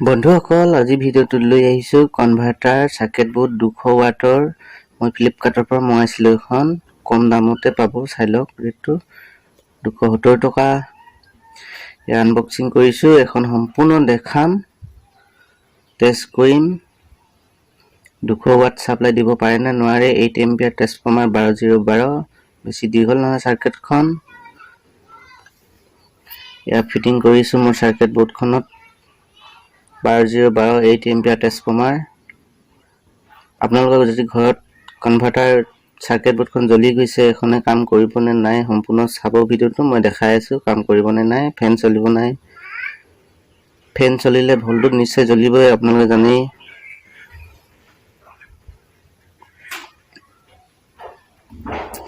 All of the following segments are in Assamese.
বন্ধুসকল আজি ভিডিঅ'টো লৈ আহিছো কনভাৰ্টাৰ সাৰ্কিট বোৰ্ড 200 ওৱাটৰ মই ফ্লিপকাৰ্টৰ পৰা মগাইছিলো এখন কম দামতে পাব চাই লওক ৰেটটো 270 টকা এই আনবক্সিং কৰিছো এখন সম্পূৰ্ণ দেখাম টেষ্ট কৰিম 200 ওৱাট সাপ্লাই দিব পাৰে না নোৱাৰে 8 এম্পিয়াৰ ট্ৰান্সফৰ্মাৰ 12012 বেছি দীঘল নহয় সাৰ্কিটখন ইয়া ফিটিং কৰিছো মোৰ সাৰ্কিট বোৰ্ডখনত 12012 8 এম্পিয়াৰ ট্ৰান্সফৰ্মাৰ আপোনালোকৰ যদি ঘৰত কনভাৰ্টাৰ সাৰ্কিট বোৰ্ডখন জ্বলি গৈছে এখনে কাম কৰিব নে নাই সম্পূৰ্ণ চাব ভিডিওটো মই দেখাই আছো কাম কৰিব নে নাই ফেন চলিব নাই ফেন চলিলে ভল্টেজ নিশ্চয় জ্বলিবই আপোনালোকে জানি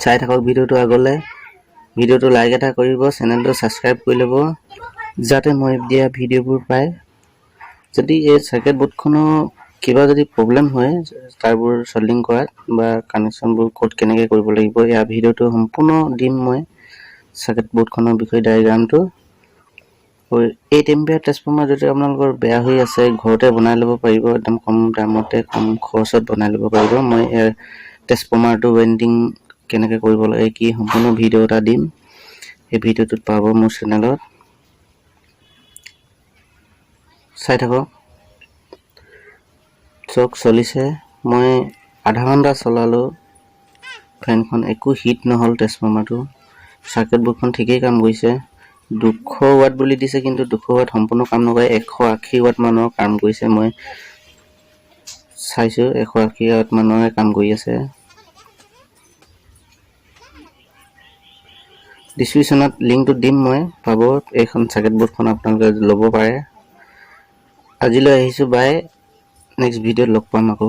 চাই থাকক ভিডিওটো আগলে ভিডিওটো লাইক এটা কৰিব চেনেলটো সাবস্ক্ৰাইব কৰি ল'ব যাতে মই দিয়া ভিডিওবোৰ পায় যদি এই সাৰ্কিট বোৰ্ডখনৰ কিবা যদি প্ৰবলেম হয় তাৰবোৰ সলভিং কৰাত বা কানেকচনবোৰ কোড কেনেকৈ কৰিব লাগিব এই ভিডিওটো সম্পূৰ্ণ দিম মই সাৰ্কিট বোৰ্ডখনৰ বিষয়ে ডায়াগ্ৰামটো 8 এম্পিয়াৰ ট্ৰান্সফৰ্মাৰ যদি আপোনালোকৰ বেয়া হৈ আছে ঘৰতে বনাই ল'ব পাৰিব একদম কম দামতে কম খৰচত বনাই ল'ব পাৰিব মই ট্ৰান্সফৰ্মাৰটো ৱেল্ডিং কেনেকৈ কৰিব লাগে কি সম্পূৰ্ণ ভিডিও এটা দিম এই ভিডিওটোত পাব মোৰ চেনেলত চাই থাকক চক চলিছে মই আধা ঘণ্টা চলালো ফেনখন একো হিট নহল ট্ৰান্সফৰ্মাৰটো সাৰ্কিট বোৰ্ডখন ঠিকই কাম কৰিছে 200 ওৱাট বুলি দিছে কিন্তু 200 ওৱাট সম্পূৰ্ণ কাম নকৰে 180 ওৱাট মানৰ কাম কৰিছে মই চাইছো 180 ওৱাট মানৰ কাম কৰি আছে ডিসক্ৰিপচনত লিংকটো দিম মই পাব এইখন সাৰ্কিট বোৰ্ডখন আপোনালোকে ল'ব পাৰে আজিলৈ আহিছো বাই নেক্সট ভিডিওত লগ পাম আকৌ